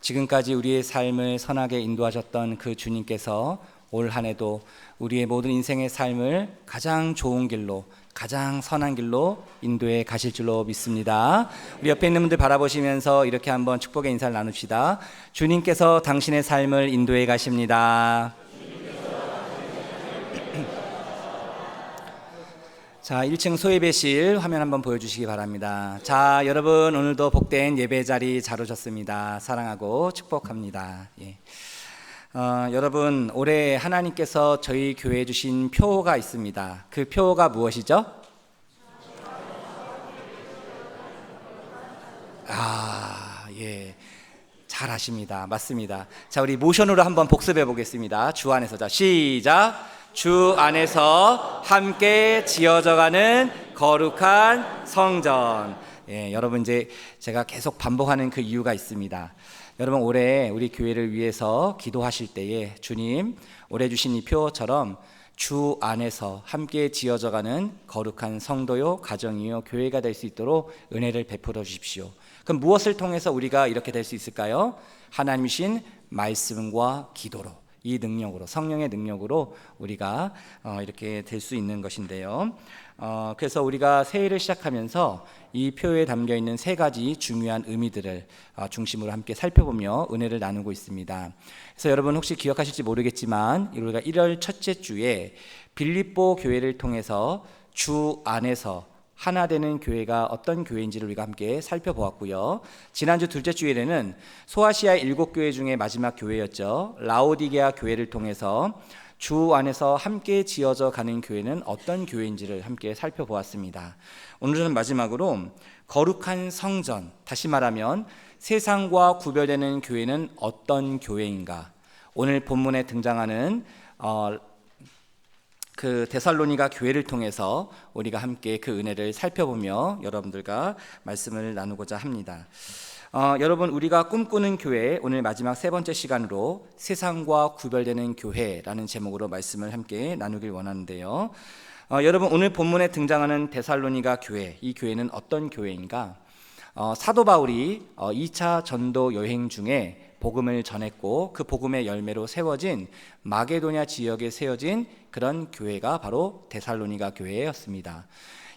지금까지 우리의 삶을 선하게 인도하셨던 그 주님께서 올 한 해도 우리의 모든 인생의 삶을 가장 좋은 길로, 가장 선한 길로 인도해 가실 줄로 믿습니다. 우리 옆에 있는 분들 바라보시면서 이렇게 한번 축복의 인사를 나눕시다. 주님께서 당신의 삶을 인도해 가십니다. 자, 1층 소예배실 화면 한번 보여주시기 바랍니다. 자, 여러분 오늘도 복된 예배 자리 잘 오셨습니다. 사랑하고 축복합니다. 예. 여러분 올해 하나님께서 저희 교회에 주신 표가 있습니다. 그 표가 무엇이죠? 예. 잘 아십니다. 맞습니다. 자, 우리 모션으로 한번 복습해 보겠습니다. 주 안에서. 자, 시작. 주 안에서 함께 지어져가는 거룩한 성전. 예, 여러분 이제 제가 계속 반복하는 그 이유가 있습니다. 여러분 올해 우리 교회를 위해서 기도하실 때에 주님 올해 주신 이 표처럼 주 안에서 함께 지어져가는 거룩한 성도요, 가정이요, 교회가 될 수 있도록 은혜를 베풀어 주십시오. 그럼 무엇을 통해서 우리가 이렇게 될 수 있을까요? 하나님이신 말씀과 기도로, 이 능력으로, 성령의 능력으로 우리가 이렇게 될 수 있는 것인데요. 그래서 우리가 새해를 시작하면서 이 표에 담겨 있는 세 가지 중요한 의미들을 중심으로 함께 살펴보며 은혜를 나누고 있습니다. 그래서 여러분 혹시 기억하실지 모르겠지만 우리가 1월 첫째 주에 빌립보 교회를 통해서 주 안에서 하나 되는 교회가 어떤 교회인지를 우리가 함께 살펴보았고요. 지난주 둘째 주일에는 소아시아 7교회 중에 마지막 교회였죠. 라오디게아 교회를 통해서 주 안에서 함께 지어져 가는 교회는 어떤 교회인지를 함께 살펴보았습니다. 오늘은 마지막으로 거룩한 성전, 다시 말하면 세상과 구별되는 교회는 어떤 교회인가? 오늘 본문에 등장하는 그 데살로니가 교회를 통해서 우리가 함께 그 은혜를 살펴보며 여러분들과 말씀을 나누고자 합니다. 여러분 우리가 꿈꾸는 교회, 오늘 마지막 세 번째 시간으로 세상과 구별되는 교회라는 제목으로 말씀을 함께 나누길 원하는데요. 여러분 오늘 본문에 등장하는 데살로니가 교회, 이 교회는 어떤 교회인가? 사도 바울이 2차 전도 여행 중에 복음을 전했고 그 복음의 열매로 세워진 마게도냐 지역에 세워진 그런 교회가 바로 데살로니가 교회였습니다.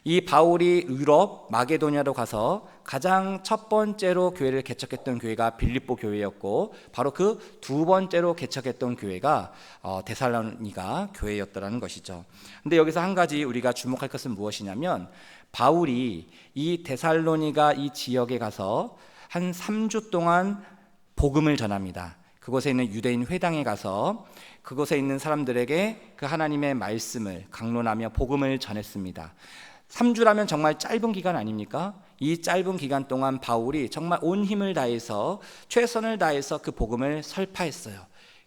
이 바울이 유럽 마게도냐로 가서 가장 첫 번째로 교회를 개척했던 교회가 빌립보 교회였고 바로 그 두 번째로 개척했던 교회가 데살로니가 교회였더라는 것이죠. 근데 여기서 한 가지 우리가 주목할 것은 무엇이냐면 바울이 이 데살로니가 이 지역에 가서 한 3주 동안 복음을 전합니다. 그곳에 있는 유대인 회당에 가서 그곳에 있는 사람들에게 그 하나님의 말씀을 강론하며 복음을 전했습니다. 3주라면 정말 짧은 기간 아닙니까? 이 짧은 기간 동안 바울이 정말 온 힘을 다해서 최선을 다해서 그 복음을 설파했어요.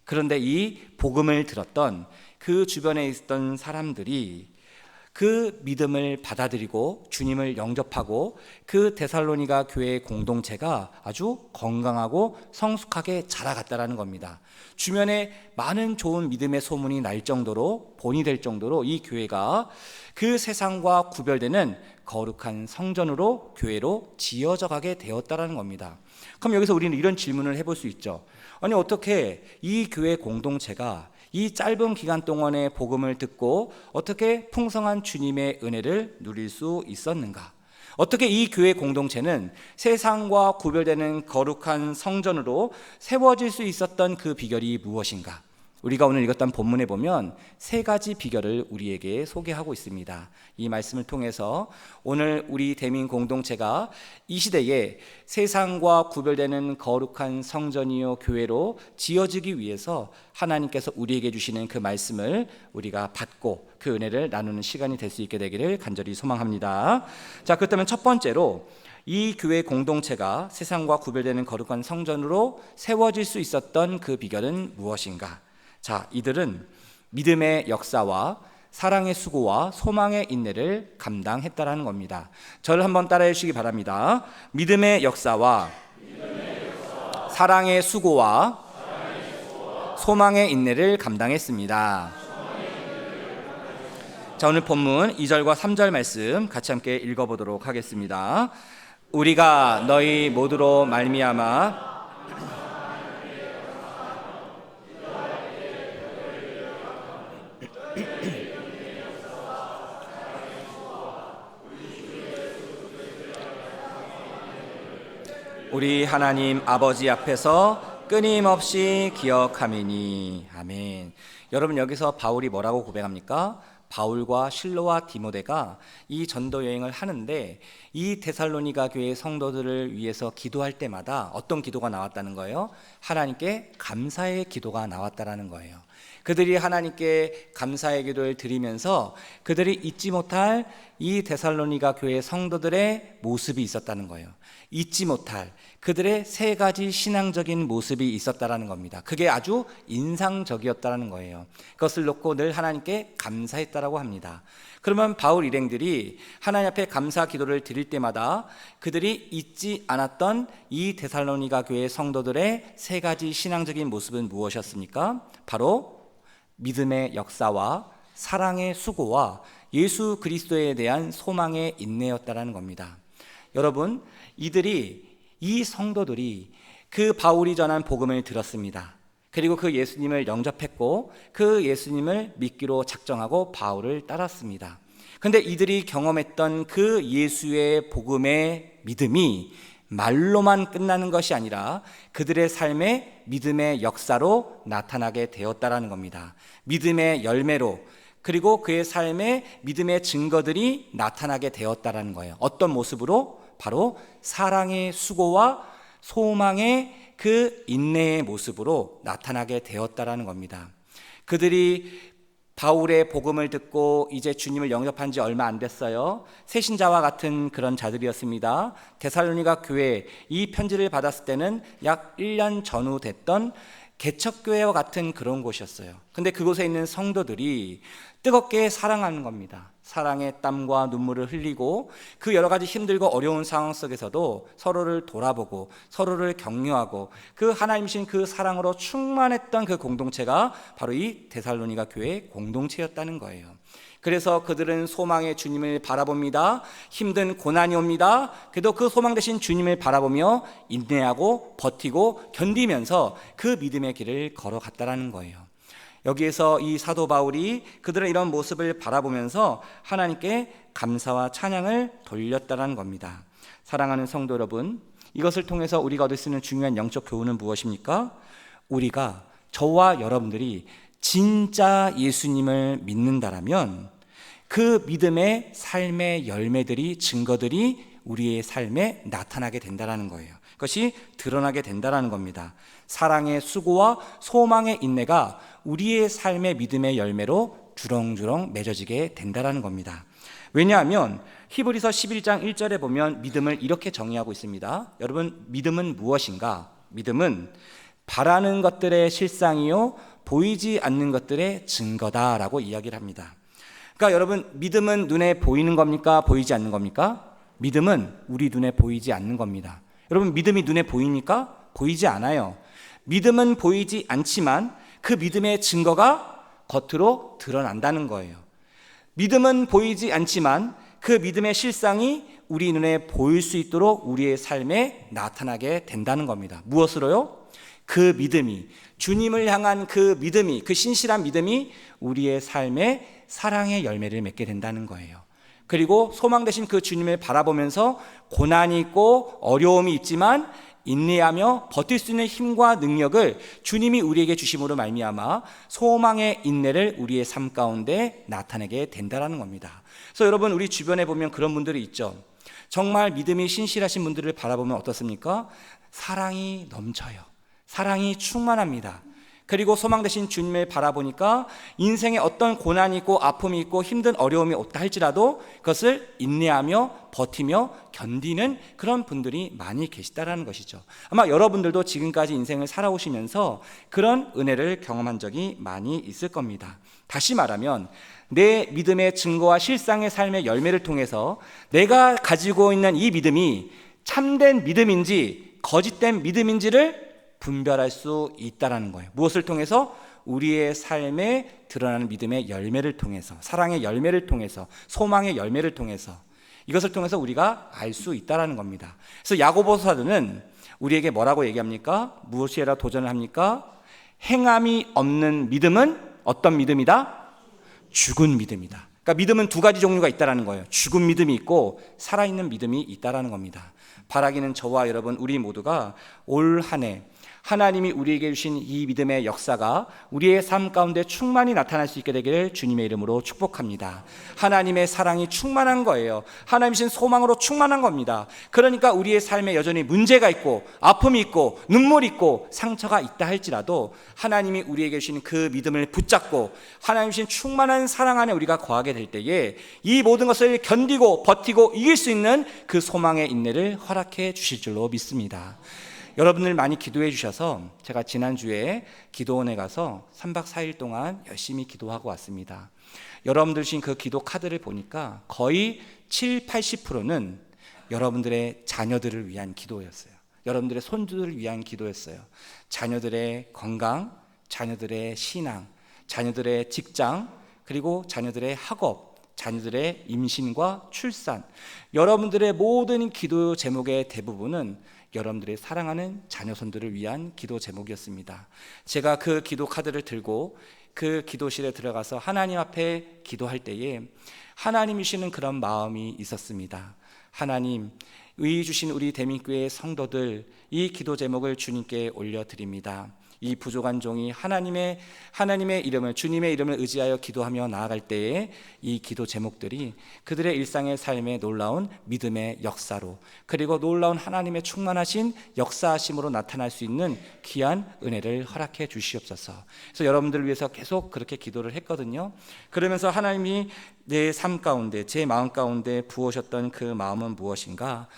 그런데 이 복음을 들었던 그 주변에 있던 사람들이 그 믿음을 받아들이고 주님을 영접하고 그 데살로니가 교회의 공동체가 아주 건강하고 성숙하게 자라갔다라는 겁니다. 주변에 많은 좋은 믿음의 소문이 날 정도로, 본이 될 정도로 이 교회가 그 세상과 구별되는 거룩한 성전으로, 교회로 지어져 가게 되었다라는 겁니다. 그럼 여기서 우리는 이런 질문을 해볼 수 있죠. 아니 어떻게 이 교회 공동체가 이 짧은 기간 동안의 복음을 듣고 어떻게 풍성한 주님의 은혜를 누릴 수 있었는가? 어떻게 이 교회 공동체는 세상과 구별되는 거룩한 성전으로 세워질 수 있었던 그 비결이 무엇인가? 우리가 오늘 읽었던 본문에 보면 세 가지 비결을 우리에게 소개하고 있습니다. 이 말씀을 통해서 오늘 우리 대민 공동체가 이 시대에 세상과 구별되는 거룩한 성전이요 교회로 지어지기 위해서 하나님께서 우리에게 주시는 그 말씀을 우리가 받고 그 은혜를 나누는 시간이 될 수 있게 되기를 간절히 소망합니다. 자, 그렇다면 첫 번째로 이 교회 공동체가 세상과 구별되는 거룩한 성전으로 세워질 수 있었던 그 비결은 무엇인가? 자, 이들은 믿음의 역사와 사랑의 수고와 소망의 인내를 감당했다라는 겁니다. 저를 한번 따라해 주시기 바랍니다. 믿음의 역사와 사랑의 수고와 소망의 인내를 감당했습니다. 자, 오늘 본문 2절과 3절 말씀 같이 함께 읽어보도록 하겠습니다. 우리가 너희 모두로 말미암아 우리 하나님 아버지 앞에서 끊임없이 기억하매니. 아멘. 여러분, 여기서 바울이 뭐라고 고백합니까? 바울과 실로와 디모데가 이 전도 여행을 하는데 이 데살로니가 교회 성도들을 위해서 기도할 때마다 어떤 기도가 나왔다는 거예요? 하나님께 감사의 기도가 나왔다라는 거예요. 그들이 하나님께 감사의 기도를 드리면서 그들이 잊지 못할 이 데살로니가 교회 성도들의 모습이 있었다는 거예요. 잊지 못할 그들의 세 가지 신앙적인 모습이 있었다라는 겁니다. 그게 아주 인상적이었다라는 거예요. 그것을 놓고 늘 하나님께 감사했다라고 합니다. 그러면 바울 일행들이 하나님 앞에 감사 기도를 드릴 때마다 그들이 잊지 않았던 이 데살로니가 교회 성도들의 세 가지 신앙적인 모습은 무엇이었습니까? 바로 믿음의 역사와 사랑의 수고와 예수 그리스도에 대한 소망의 인내였다라는 겁니다. 여러분, 이 성도들이 그 바울이 전한 복음을 들었습니다. 그리고 그 예수님을 영접했고 그 예수님을 믿기로 작정하고 바울을 따랐습니다. 그런데 이들이 경험했던 그 예수의 복음의 믿음이 말로만 끝나는 것이 아니라 그들의 삶에 믿음의 역사로 나타나게 되었다라는 겁니다. 믿음의 열매로, 그리고 그의 삶에 믿음의 증거들이 나타나게 되었다라는 거예요. 어떤 모습으로? 바로 사랑의 수고와 소망의 그 인내의 모습으로 나타나게 되었다라는 겁니다. 그들이 바울의 복음을 듣고 이제 주님을 영접한 지 얼마 안 됐어요. 새신자와 같은 그런 자들이었습니다. 데살로니가 교회 이 편지를 받았을 때는 약 1년 전후 됐던 개척교회와 같은 그런 곳이었어요. 근데 그곳에 있는 성도들이 뜨겁게 사랑하는 겁니다. 사랑의 땀과 눈물을 흘리고 그 여러 가지 힘들고 어려운 상황 속에서도 서로를 돌아보고 서로를 격려하고 그 하나님이신 그 사랑으로 충만했던 그 공동체가 바로 이 데살로니가 교회의 공동체였다는 거예요. 그래서 그들은 소망의 주님을 바라봅니다. 힘든 고난이 옵니다. 그래도 그 소망 되신 주님을 바라보며 인내하고 버티고 견디면서 그 믿음의 길을 걸어갔다라는 거예요. 여기에서 이 사도 바울이 그들의 이런 모습을 바라보면서 하나님께 감사와 찬양을 돌렸다는 겁니다. 사랑하는 성도 여러분, 이것을 통해서 우리가 얻을 수 있는 중요한 영적 교훈은 무엇입니까? 우리가, 저와 여러분들이 진짜 예수님을 믿는다라면 그 믿음의 삶의 열매들이, 증거들이 우리의 삶에 나타나게 된다는 거예요. 그것이 드러나게 된다는 겁니다. 사랑의 수고와 소망의 인내가 우리의 삶의 믿음의 열매로 주렁주렁 맺어지게 된다는 겁니다. 왜냐하면 히브리서 11장 1절에 보면 믿음을 이렇게 정의하고 있습니다. 여러분, 믿음은 무엇인가? 믿음은 바라는 것들의 실상이요 보이지 않는 것들의 증거다라고 이야기를 합니다. 그러니까 여러분, 믿음은 눈에 보이는 겁니까? 보이지 않는 겁니까? 믿음은 우리 눈에 보이지 않는 겁니다. 여러분, 믿음이 눈에 보입니까? 보이지 않아요. 믿음은 보이지 않지만 그 믿음의 증거가 겉으로 드러난다는 거예요. 믿음은 보이지 않지만 그 믿음의 실상이 우리 눈에 보일 수 있도록 우리의 삶에 나타나게 된다는 겁니다. 무엇으로요? 그 믿음이, 주님을 향한 그 믿음이, 그 신실한 믿음이 우리의 삶에 사랑의 열매를 맺게 된다는 거예요. 그리고 소망 되신 그 주님을 바라보면서 고난이 있고 어려움이 있지만 인내하며 버틸 수 있는 힘과 능력을 주님이 우리에게 주심으로 말미암아 소망의 인내를 우리의 삶 가운데 나타내게 된다는 겁니다. 그래서 여러분, 우리 주변에 보면 그런 분들이 있죠. 정말 믿음이 신실하신 분들을 바라보면 어떻습니까? 사랑이 넘쳐요. 사랑이 충만합니다. 그리고 소망 되신 주님을 바라보니까 인생에 어떤 고난이 있고 아픔이 있고 힘든 어려움이 없다 할지라도 그것을 인내하며 버티며 견디는 그런 분들이 많이 계시다라는 것이죠. 아마 여러분들도 지금까지 인생을 살아오시면서 그런 은혜를 경험한 적이 많이 있을 겁니다. 다시 말하면 내 믿음의 증거와 실상의 삶의 열매를 통해서 내가 가지고 있는 이 믿음이 참된 믿음인지 거짓된 믿음인지를 분별할 수 있다라는 거예요. 무엇을 통해서? 우리의 삶에 드러나는 믿음의 열매를 통해서, 사랑의 열매를 통해서, 소망의 열매를 통해서, 이것을 통해서 우리가 알 수 있다라는 겁니다. 그래서 야고보 사도는 우리에게 뭐라고 얘기합니까? 무엇이라 도전을 합니까? 행함이 없는 믿음은 어떤 믿음이다? 죽은 믿음이다. 그러니까 믿음은 두 가지 종류가 있다라는 거예요. 죽은 믿음이 있고 살아있는 믿음이 있다라는 겁니다. 바라기는 저와 여러분 우리 모두가 올 한 해 하나님이 우리에게 주신 이 믿음의 역사가 우리의 삶 가운데 충만히 나타날 수 있게 되기를 주님의 이름으로 축복합니다. 하나님의 사랑이 충만한 거예요. 하나님 신 소망으로 충만한 겁니다. 그러니까 우리의 삶에 여전히 문제가 있고 아픔이 있고 눈물이 있고 상처가 있다 할지라도 하나님이 우리에게 주신 그 믿음을 붙잡고 하나님 신 충만한 사랑 안에 우리가 거하게 될 때에 이 모든 것을 견디고 버티고 이길 수 있는 그 소망의 인내를 허락해 주실 줄로 믿습니다. 여러분들 많이 기도해 주셔서 제가 지난주에 기도원에 가서 3박 4일 동안 열심히 기도하고 왔습니다. 여러분들 주신 그 기도 카드를 보니까 거의 80%는 여러분들의 자녀들을 위한 기도였어요. 여러분들의 손주들을 위한 기도였어요. 자녀들의 건강, 자녀들의 신앙, 자녀들의 직장, 그리고 자녀들의 학업, 자녀들의 임신과 출산, 여러분들의 모든 기도 제목의 대부분은 여러분들의 사랑하는 자녀손들을 위한 기도 제목이었습니다. 제가 그 기도 카드를 들고 그 기도실에 들어가서 하나님 앞에 기도할 때에 하나님이시는 그런 마음이 있었습니다. 하나님, 의 주신 우리 대민교회 성도들 이 기도 제목을 주님께 올려드립니다. 이 부족한 종이 하나님의 이름을, 주님의 이름을 의지하여 기도하며 나아갈 때에 이 기도 제목들이 그들의 일상의 삶에 놀라운 믿음의 역사로, 그리고 놀라운 하나님의 충만하신 역사하심으로 나타날 수 있는 귀한 은혜를 허락해 주시옵소서. 그래서 여러분들을 위해서 계속 그렇게 기도를 했거든요. 그러면서 하나님이 내 삶 가운데, 제 마음 가운데 부으셨던 그 마음은 무엇인가?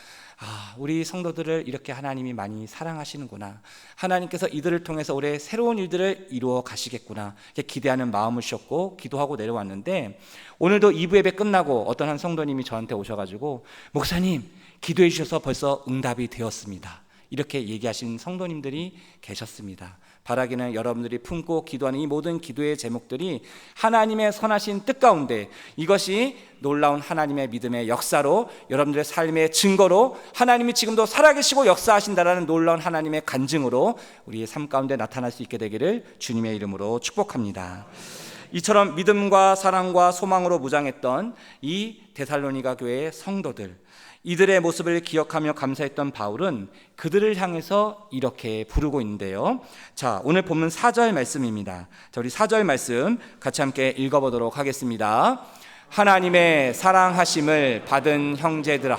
우리 성도들을 이렇게 하나님이 많이 사랑하시는구나, 하나님께서 이들을 통해서 올해 새로운 일들을 이루어 가시겠구나, 이렇게 기대하는 마음을 주셨고 기도하고 내려왔는데, 오늘도 2부 예배 끝나고 어떤 한 성도님이 저한테 오셔가지고 목사님 기도해 주셔서 벌써 응답이 되었습니다, 이렇게 얘기하신 성도님들이 계셨습니다. 바라기는 여러분들이 품고 기도하는 이 모든 기도의 제목들이 하나님의 선하신 뜻 가운데, 이것이 놀라운 하나님의 믿음의 역사로, 여러분들의 삶의 증거로, 하나님이 지금도 살아계시고 역사하신다라는 놀라운 하나님의 간증으로 우리의 삶 가운데 나타날 수 있게 되기를 주님의 이름으로 축복합니다. 이처럼 믿음과 사랑과 소망으로 무장했던 이 데살로니가 교회의 성도들, 이들의 모습을 기억하며 감사했던 바울은 그들을 향해서 이렇게 부르고 있는데요. 자, 오늘 본문 4절 말씀입니다. 자, 우리 4절 말씀 같이 함께 읽어보도록 하겠습니다. 하나님의 사랑하심을 받은 형제들아.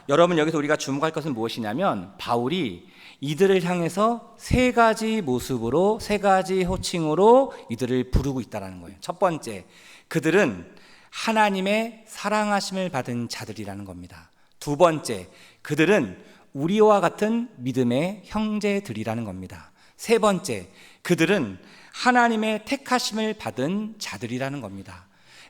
여러분, 여기서 우리가 주목할 것은 무엇이냐면, 바울이 이들을 향해서 세 가지 모습으로, 세 가지 호칭으로 이들을 부르고 있다는 거예요. 첫 번째, 그들은 하나님의 사랑하심을 받은 자들이라는 겁니다. 두 번째, 그들은 우리와 같은 믿음의 형제들이라는 겁니다. 세 번째, 그들은 하나님의 택하심을 받은 자들이라는 겁니다.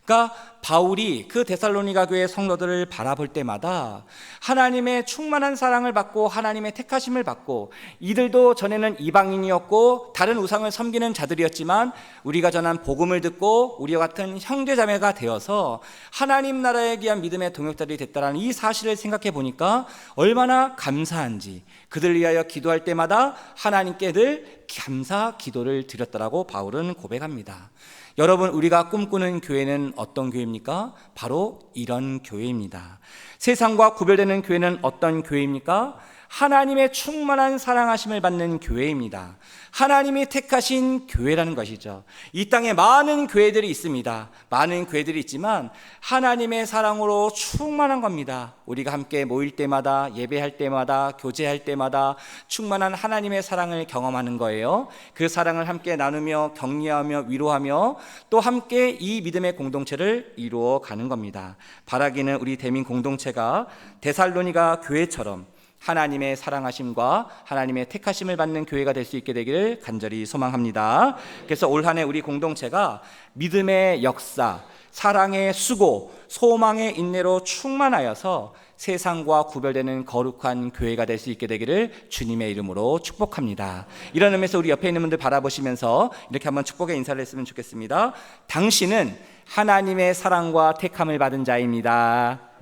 그러니까 바울이 그 데살로니가 교회 성도들을 바라볼 때마다 하나님의 충만한 사랑을 받고 하나님의 택하심을 받고, 이들도 전에는 이방인이었고 다른 우상을 섬기는 자들이었지만 우리가 전한 복음을 듣고 우리와 같은 형제자매가 되어서 하나님 나라에 위한 믿음의 동역자들이 됐다는 이 사실을 생각해 보니까 얼마나 감사한지, 그들 위하여 기도할 때마다 하나님께 늘 감사 기도를 드렸다라고 바울은 고백합니다. 여러분, 우리가 꿈꾸는 교회는 어떤 교회입니까? 바로 이런 교회입니다. 세상과 구별되는 교회는 어떤 교회입니까? 하나님의 충만한 사랑하심을 받는 교회입니다. 하나님이 택하신 교회라는 것이죠. 이 땅에 많은 교회들이 있습니다. 많은 교회들이 있지만 하나님의 사랑으로 충만한 겁니다. 우리가 함께 모일 때마다, 예배할 때마다, 교제할 때마다 충만한 하나님의 사랑을 경험하는 거예요. 그 사랑을 함께 나누며 격려하며 위로하며 또 함께 이 믿음의 공동체를 이루어 가는 겁니다. 바라기는 우리 대민 공동체가 데살로니가 교회처럼 하나님의 사랑하심과 하나님의 택하심을 받는 교회가 될 수 있게 되기를 간절히 소망합니다. 그래서 올 한 해 우리 공동체가 믿음의 역사, 사랑의 수고, 소망의 인내로 충만하여서 세상과 구별되는 거룩한 교회가 될 수 있게 되기를 주님의 이름으로 축복합니다. 이런 의미에서 우리 옆에 있는 분들 바라보시면서 이렇게 한번 축복의 인사를 했으면 좋겠습니다. 당신은 하나님의 사랑과 택함을 받은 자입니다.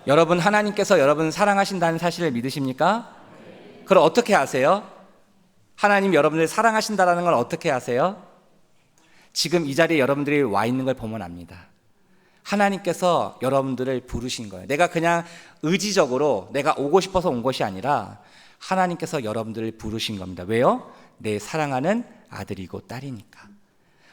여러분, 하나님께서 여러분 사랑하신다는 사실을 믿으십니까? 그럼 어떻게 아세요? 하나님 여러분들 사랑하신다라는 걸 어떻게 아세요? 지금 이 자리에 여러분들이 와 있는 걸 보면 압니다. 하나님께서 여러분들을 부르신 거예요. 내가 그냥 의지적으로 내가 오고 싶어서 온 것이 아니라 하나님께서 여러분들을 부르신 겁니다. 왜요? 내 사랑하는 아들이고 딸이니까.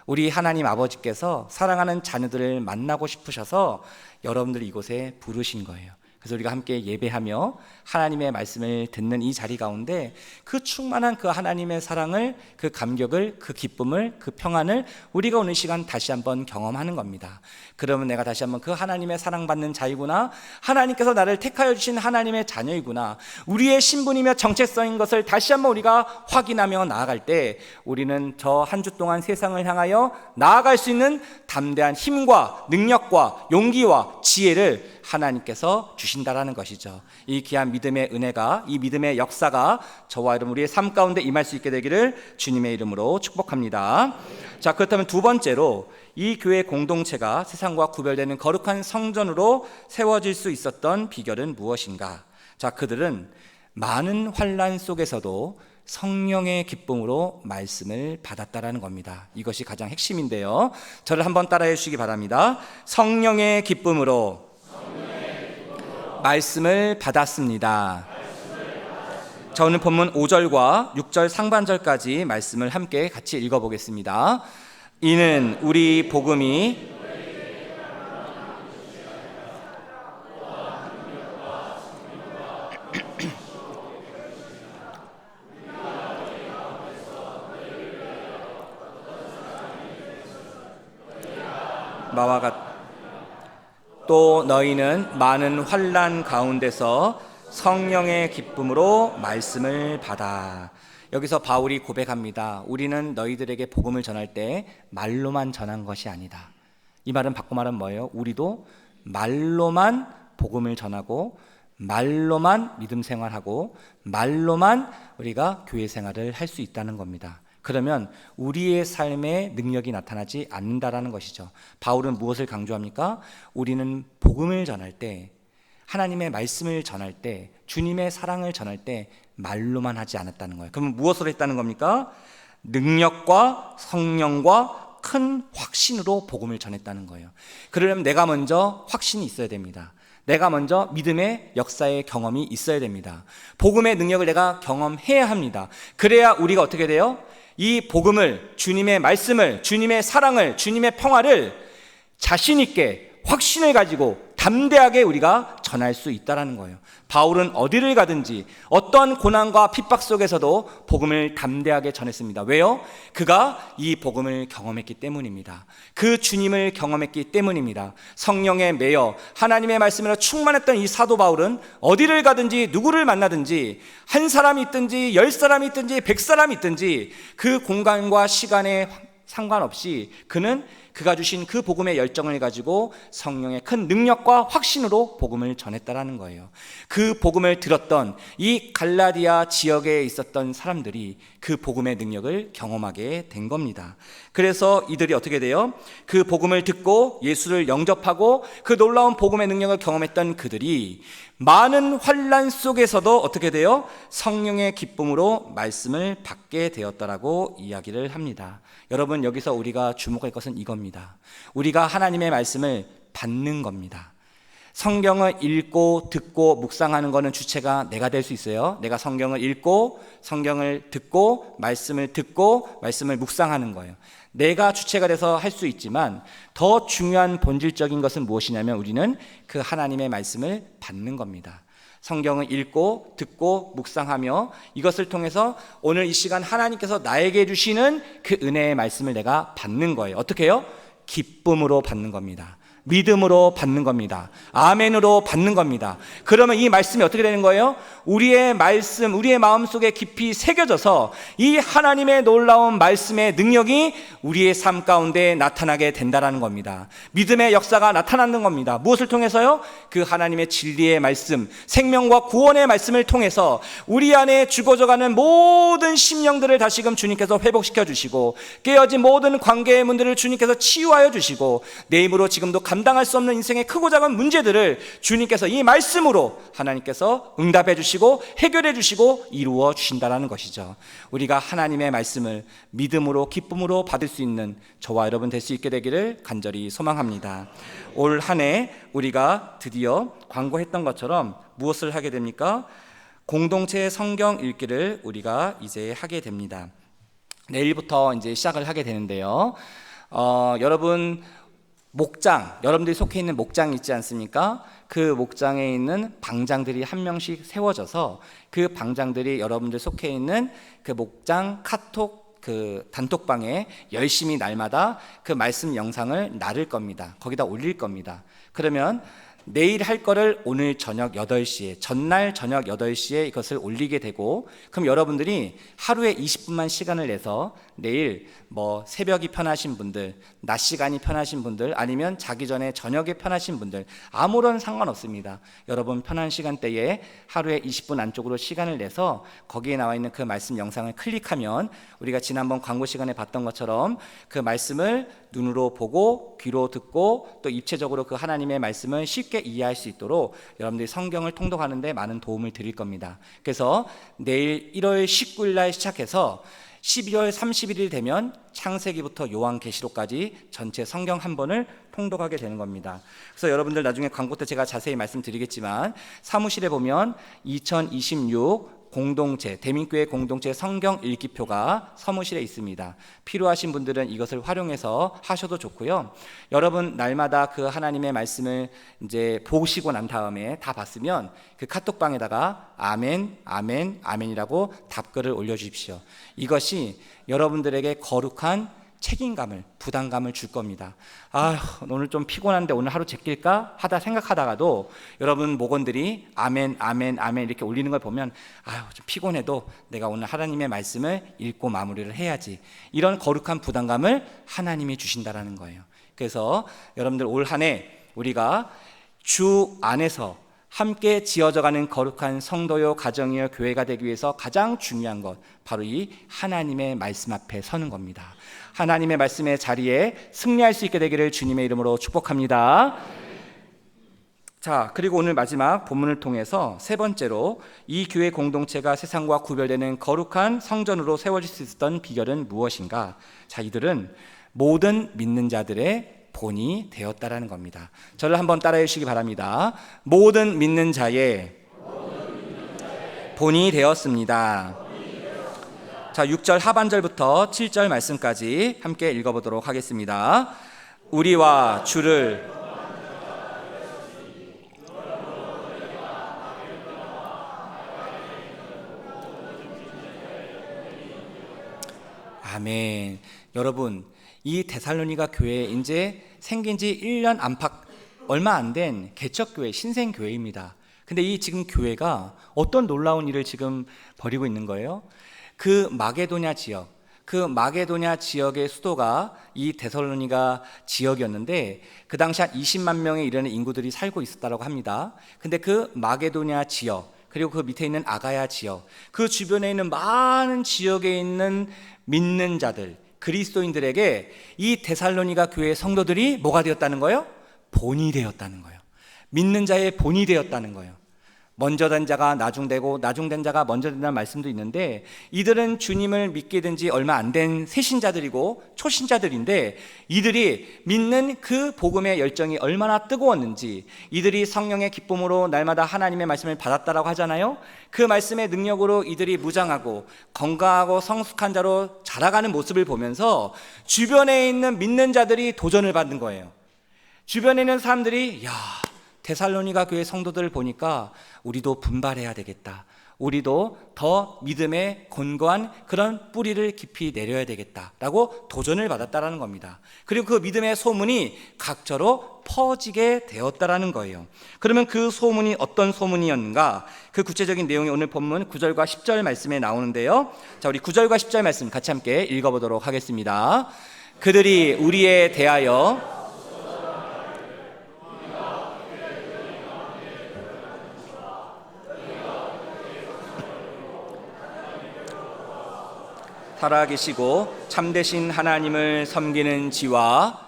우리 하나님 아버지께서 사랑하는 자녀들을 만나고 싶으셔서 여러분들 이곳에 부르신 거예요. 그래서 우리가 함께 예배하며 하나님의 말씀을 듣는 이 자리 가운데 그 충만한 그 하나님의 사랑을, 그 감격을, 그 기쁨을, 그 평안을 우리가 오늘 시간 다시 한번 경험하는 겁니다. 그러면 내가 다시 한번 그 하나님의 사랑받는 자이구나, 하나님께서 나를 택하여 주신 하나님의 자녀이구나, 우리의 신분이며 정체성인 것을 다시 한번 우리가 확인하며 나아갈 때 우리는 저 한 주 동안 세상을 향하여 나아갈 수 있는 담대한 힘과 능력과 용기와 지혜를 하나님께서 주신다라는 것이죠. 이 귀한 믿음의 은혜가, 이 믿음의 역사가 저와 여러분 우리의 삶 가운데 임할 수 있게 되기를 주님의 이름으로 축복합니다. 자, 그렇다면 두 번째로 이 교회 공동체가 세상과 구별되는 거룩한 성전으로 세워질 수 있었던 비결은 무엇인가? 자, 그들은 많은 환난 속에서도 성령의 기쁨으로 말씀을 받았다라는 겁니다. 이것이 가장 핵심인데요. 저를 한번 따라해 주시기 바랍니다. 성령의 기쁨으로 말씀을 받았습니다. 자, 오늘 본문 5절과 6절 상반절까지 말씀을 함께 같이 읽어보겠습니다. 이는 우리 복음이 마와 같 또 너희는 많은 환난 가운데서 성령의 기쁨으로 말씀을 받아. 여기서 바울이 고백합니다. 우리는 너희들에게 복음을 전할 때 말로만 전한 것이 아니다. 이 말은 바꿔 말하면 뭐예요? 우리도 말로만 복음을 전하고 말로만 믿음 생활하고 말로만 우리가 교회 생활을 할 수 있다는 겁니다. 그러면 우리의 삶에 능력이 나타나지 않는다라는 것이죠. 바울은 무엇을 강조합니까? 우리는 복음을 전할 때, 하나님의 말씀을 전할 때, 주님의 사랑을 전할 때 말로만 하지 않았다는 거예요. 그러면 무엇으로 했다는 겁니까? 능력과 성령과 큰 확신으로 복음을 전했다는 거예요. 그러려면 내가 먼저 확신이 있어야 됩니다. 내가 먼저 믿음의 역사의 경험이 있어야 됩니다. 복음의 능력을 내가 경험해야 합니다. 그래야 우리가 어떻게 돼요? 이 복음을, 주님의 말씀을, 주님의 사랑을, 주님의 평화를 자신 있게 확신을 가지고 담대하게 우리가 전할 수 있다는 거예요. 바울은 어디를 가든지 어떤 고난과 핍박 속에서도 복음을 담대하게 전했습니다. 왜요? 그가 이 복음을 경험했기 때문입니다. 그 주님을 경험했기 때문입니다. 성령에 매여 하나님의 말씀으로 충만했던 이 사도 바울은 어디를 가든지 누구를 만나든지 한 사람이 있든지 10사람이 있든지 100사람이 있든지 그 공간과 시간에 상관없이 그는 그가 주신 그 복음의 열정을 가지고 성령의 큰 능력과 확신으로 복음을 전했다라는 거예요. 그 복음을 들었던 이 갈라디아 지역에 있었던 사람들이 그 복음의 능력을 경험하게 된 겁니다. 그래서 이들이 어떻게 돼요? 그 복음을 듣고 예수를 영접하고 그 놀라운 복음의 능력을 경험했던 그들이 많은 환난 속에서도 어떻게 돼요? 성령의 기쁨으로 말씀을 받게 되었다라고 이야기를 합니다. 여러분, 여기서 우리가 주목할 것은 이겁니다. 우리가 하나님의 말씀을 받는 겁니다. 성경을 읽고 듣고 묵상하는 것은 주체가 내가 될 수 있어요. 내가 성경을 읽고 성경을 듣고 말씀을 묵상하는 거예요. 내가 주체가 돼서 할 수 있지만 더 중요한 본질적인 것은 무엇이냐면 우리는 그 하나님의 말씀을 받는 겁니다. 성경을 읽고 듣고 묵상하며 이것을 통해서 오늘 이 시간 하나님께서 나에게 주시는 그 은혜의 말씀을 내가 받는 거예요. 어떻게 해요? 기쁨으로 받는 겁니다. 믿음으로 받는 겁니다. 아멘으로 받는 겁니다. 그러면 이 말씀이 어떻게 되는 거예요? 우리의 말씀, 우리의 마음속에 깊이 새겨져서 이 하나님의 놀라운 말씀의 능력이 우리의 삶 가운데 나타나게 된다는 겁니다. 믿음의 역사가 나타나는 겁니다. 무엇을 통해서요? 그 하나님의 진리의 말씀, 생명과 구원의 말씀을 통해서 우리 안에 죽어져가는 모든 심령들을 다시금 주님께서 회복시켜 주시고 깨어진 모든 관계의 문들을 주님께서 치유하여 주시고 내 힘으로 지금도 감당할 수 없는 인생의 크고 작은 문제들을 주님께서 이 말씀으로 하나님께서 응답해 주시고 해결해 주시고 이루어 주신다는 것이죠. 우리가 하나님의 말씀을 믿음으로 기쁨으로 받을 수 있는 저와 여러분 될 수 있게 되기를 간절히 소망합니다. 올 한 해 우리가 드디어 광고했던 것처럼 무엇을 하게 됩니까? 공동체 성경 읽기를 우리가 이제 하게 됩니다. 내일부터 이제 시작을 하게 되는데요. 여러분 목장, 여러분들이 속해 있는 목장 있지 않습니까? 그 목장에 있는 방장들이 한 명씩 세워져서 그 방장들이 여러분들 속해 있는 그 목장 카톡 그 단톡방에 열심히 날마다 그 말씀 영상을 나를 겁니다. 거기다 올릴 겁니다. 그러면 내일 할 거를 오늘 저녁 8시에, 전날 저녁 8시에 이것을 올리게 되고, 그럼 여러분들이 하루에 20분만 시간을 내서 내일 뭐 새벽이 편하신 분들, 낮 시간이 편하신 분들, 아니면 자기 전에 저녁에 편하신 분들, 아무런 상관없습니다. 여러분 편한 시간대에 하루에 20분 안쪽으로 시간을 내서 거기에 나와 있는 그 말씀 영상을 클릭하면 우리가 지난번 광고 시간에 봤던 것처럼 그 말씀을 눈으로 보고 귀로 듣고 또 입체적으로 그 하나님의 말씀을 쉽게 이해할 수 있도록 여러분들이 성경을 통독하는 데 많은 도움을 드릴 겁니다. 그래서 내일 1월 19일 날 시작해서 12월 31일 되면 창세기부터 요한계시록까지 전체 성경 한 번을 통독하게 되는 겁니다. 그래서 여러분들 나중에 광고 때 제가 자세히 말씀드리겠지만 사무실에 보면 2026 공동체, 대민교회 공동체 성경 읽기표가 사무실에 있습니다. 필요하신 분들은 이것을 활용해서 하셔도 좋고요. 여러분 날마다 그 하나님의 말씀을 이제 보시고 난 다음에 다 봤으면 그 카톡방에다가 아멘, 아멘, 아멘이라고 답글을 올려주십시오. 이것이 여러분들에게 거룩한 책임감을, 부담감을 줄 겁니다. 오늘 좀 피곤한데 오늘 하루 제낄까 하다 생각하다가도 여러분 목원들이 아멘, 아멘, 아멘 이렇게 올리는 걸 보면 좀 피곤해도 내가 오늘 하나님의 말씀을 읽고 마무리를 해야지, 이런 거룩한 부담감을 하나님이 주신다라는 거예요. 그래서 여러분들 올 한 해 우리가 주 안에서 함께 지어져가는 거룩한 성도요, 가정이요, 교회가 되기 위해서 가장 중요한 것, 바로 이 하나님의 말씀 앞에 서는 겁니다. 하나님의 말씀의 자리에 승리할 수 있게 되기를 주님의 이름으로 축복합니다. 자, 그리고 오늘 마지막 본문을 통해서 세 번째로 이 교회 공동체가 세상과 구별되는 거룩한 성전으로 세워질 수 있었던 비결은 무엇인가? 자, 이들은 모든 믿는 자들의 본이 되었다라는 겁니다. 저를 한번 따라해 주시기 바랍니다. 모든 믿는 자의 본이 되었습니다. 자, 6절 하반절부터 7절 말씀까지 함께 읽어보도록 하겠습니다. 우리와 주를 아멘. 여러분, 이 데살로니가 교회 이제 생긴 지 1년 안팎 얼마 안 된 개척교회, 신생교회입니다. 근데 이 지금 교회가 어떤 놀라운 일을 지금 벌이고 있는 거예요? 그 마게도냐 지역의 수도가 이 데살로니가 지역이었는데 그 당시 한 20만 명에 이르는 인구들이 살고 있었다고 합니다. 근데 그 마게도냐 지역, 그리고 그 밑에 있는 아가야 지역, 그 주변에 있는 많은 지역에 있는 믿는 자들, 그리스도인들에게 이 데살로니가 교회의 성도들이 뭐가 되었다는 거예요? 본이 되었다는 거예요. 믿는 자의 본이 되었다는 거예요. 먼저 된 자가 나중되고 나중된 자가 먼저 된다는 말씀도 있는데, 이들은 주님을 믿게 된 지 얼마 안 된 새신자들이고 초신자들인데, 이들이 믿는 그 복음의 열정이 얼마나 뜨거웠는지, 이들이 성령의 기쁨으로 날마다 하나님의 말씀을 받았다라고 하잖아요. 그 말씀의 능력으로 이들이 무장하고 건강하고 성숙한 자로 자라가는 모습을 보면서 주변에 있는 믿는 자들이 도전을 받는 거예요. 주변에 있는 사람들이 데살로니가 교회 성도들을 보니까 우리도 분발해야 되겠다, 우리도 더 믿음의 견고한 그런 뿌리를 깊이 내려야 되겠다라고 도전을 받았다라는 겁니다. 그리고 그 믿음의 소문이 각처로 퍼지게 되었다라는 거예요. 그러면 그 소문이 어떤 소문이었는가? 그 구체적인 내용이 오늘 본문 9절과 10절 말씀에 나오는데요. 자, 우리 9절과 10절 말씀 같이 함께 읽어보도록 하겠습니다. 그들이 우리에 대하여 살아계시고 참되신 하나님을 섬기는 지와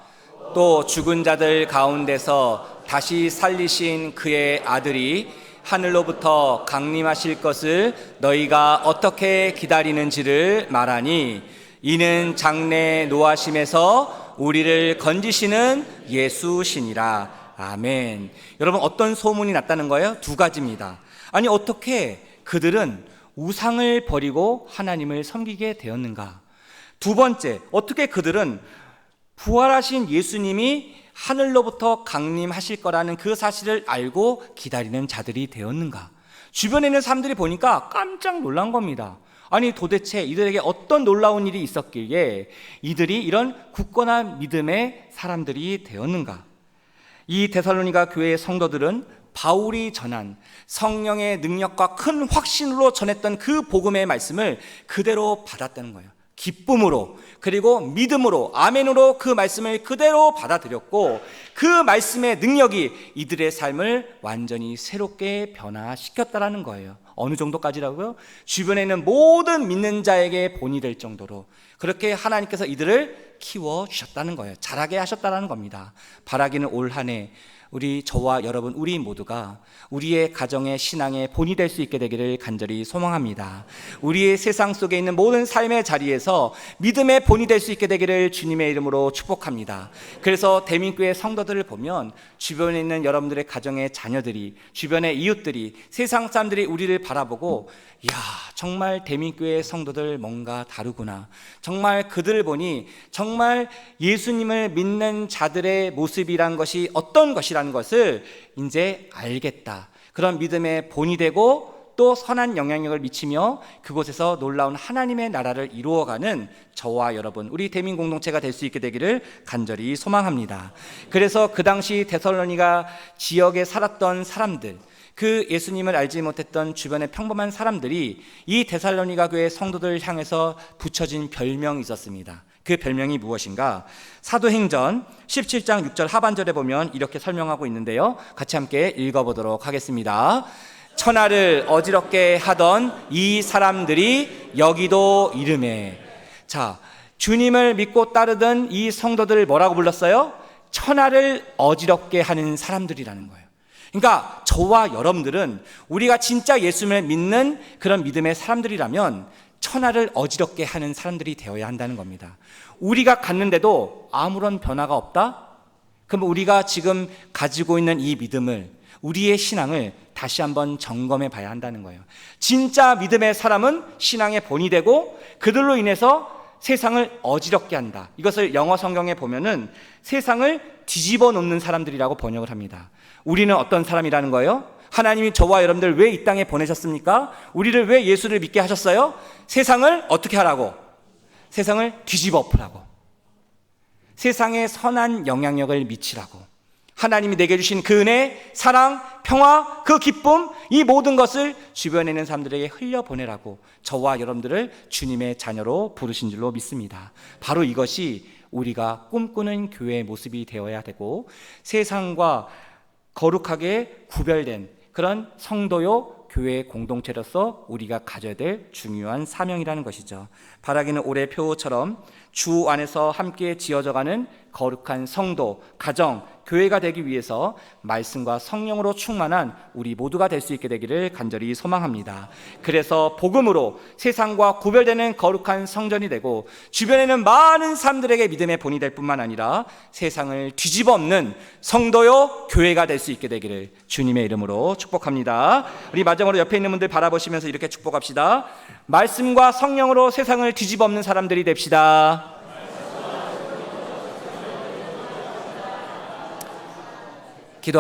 또 죽은 자들 가운데서 다시 살리신 그의 아들이 하늘로부터 강림하실 것을 너희가 어떻게 기다리는지를 말하니 이는 장래 노하심에서 우리를 건지시는 예수시니라. 아멘. 여러분, 어떤 소문이 났다는 거예요? 두 가지입니다. 아니, 어떻게 그들은 우상을 버리고 하나님을 섬기게 되었는가? 두 번째, 어떻게 그들은 부활하신 예수님이 하늘로부터 강림하실 거라는 그 사실을 알고 기다리는 자들이 되었는가? 주변에 있는 사람들이 보니까 깜짝 놀란 겁니다. 아니, 도대체 이들에게 어떤 놀라운 일이 있었기에 이들이 이런 굳건한 믿음의 사람들이 되었는가? 이 데살로니가 교회의 성도들은 바울이 전한 성령의 능력과 큰 확신으로 전했던 그 복음의 말씀을 그대로 받았다는 거예요. 기쁨으로, 그리고 믿음으로, 아멘으로 그 말씀을 그대로 받아들였고, 그 말씀의 능력이 이들의 삶을 완전히 새롭게 변화시켰다라는 거예요. 어느 정도까지라고요? 주변에 있는 모든 믿는 자에게 본이 될 정도로 그렇게 하나님께서 이들을 키워주셨다는 거예요. 자라게 하셨다는 겁니다. 바라기는 올 한 해 우리 저와 여러분 우리 모두가 우리의 가정의 신앙의 본이 될 수 있게 되기를 간절히 소망합니다. 우리의 세상 속에 있는 모든 삶의 자리에서 믿음의 본이 될 수 있게 되기를 주님의 이름으로 축복합니다. 그래서 대민교회 성도들을 보면 주변에 있는 여러분들의 가정의 자녀들이, 주변의 이웃들이, 세상 사람들이 우리를 바라보고 이야, 정말 대민교회 성도들 뭔가 다르구나. 정말 그들을 보니 정말 예수님을 믿는 자들의 모습이란 것이 어떤 것이라는 것을 이제 알겠다. 그런 믿음의 본이 되고 또 선한 영향력을 미치며 그곳에서 놀라운 하나님의 나라를 이루어가는 저와 여러분, 우리 대민 공동체가 될 수 있게 되기를 간절히 소망합니다. 그래서 그 당시 데살로니가 지역에 살았던 사람들, 그 예수님을 알지 못했던 주변의 평범한 사람들이 이 데살로니가 교회 성도들 향해서 붙여진 별명이 있었습니다. 그 별명이 무엇인가? 사도행전 17장 6절 하반절에 보면 이렇게 설명하고 있는데요, 같이 함께 읽어보도록 하겠습니다. 천하를 어지럽게 하던 이 사람들이 여기도 이르매. 자, 주님을 믿고 따르던 이 성도들을 뭐라고 불렀어요? 천하를 어지럽게 하는 사람들이라는 거예요. 그러니까 저와 여러분들은 우리가 진짜 예수님을 믿는 그런 믿음의 사람들이라면 천하를 어지럽게 하는 사람들이 되어야 한다는 겁니다. 우리가 갔는데도 아무런 변화가 없다? 그럼 우리가 지금 가지고 있는 이 믿음을, 우리의 신앙을 다시 한번 점검해 봐야 한다는 거예요. 진짜 믿음의 사람은 신앙의 본이 되고 그들로 인해서 세상을 어지럽게 한다. 이것을 영어 성경에 보면은 세상을 뒤집어 놓는 사람들이라고 번역을 합니다. 우리는 어떤 사람이라는 거예요? 하나님이 저와 여러분들 왜 이 땅에 보내셨습니까? 우리를 왜 예수를 믿게 하셨어요? 세상을 어떻게 하라고? 세상을 뒤집어 엎으라고. 세상에 선한 영향력을 미치라고. 하나님이 내게 주신 그 은혜, 사랑, 평화, 그 기쁨, 이 모든 것을 주변에 있는 사람들에게 흘려보내라고 저와 여러분들을 주님의 자녀로 부르신 줄로 믿습니다. 바로 이것이 우리가 꿈꾸는 교회의 모습이 되어야 되고 세상과 거룩하게 구별된 그런 성도요 교회의 공동체로서 우리가 가져야 될 중요한 사명이라는 것이죠. 바라기는 올해 표처럼 주 안에서 함께 지어져가는 거룩한 성도, 가정, 교회가 되기 위해서 말씀과 성령으로 충만한 우리 모두가 될 수 있게 되기를 간절히 소망합니다. 그래서 복음으로 세상과 구별되는 거룩한 성전이 되고 주변에는 많은 사람들에게 믿음의 본이 될 뿐만 아니라 세상을 뒤집어 엎는 성도요 교회가 될 수 있게 되기를 주님의 이름으로 축복합니다. 우리 마지막으로 옆에 있는 분들 바라보시면서 이렇게 축복합시다. 말씀과 성령으로 세상을 뒤집어 엎는 사람들이 됩시다. 기도하겠습니다.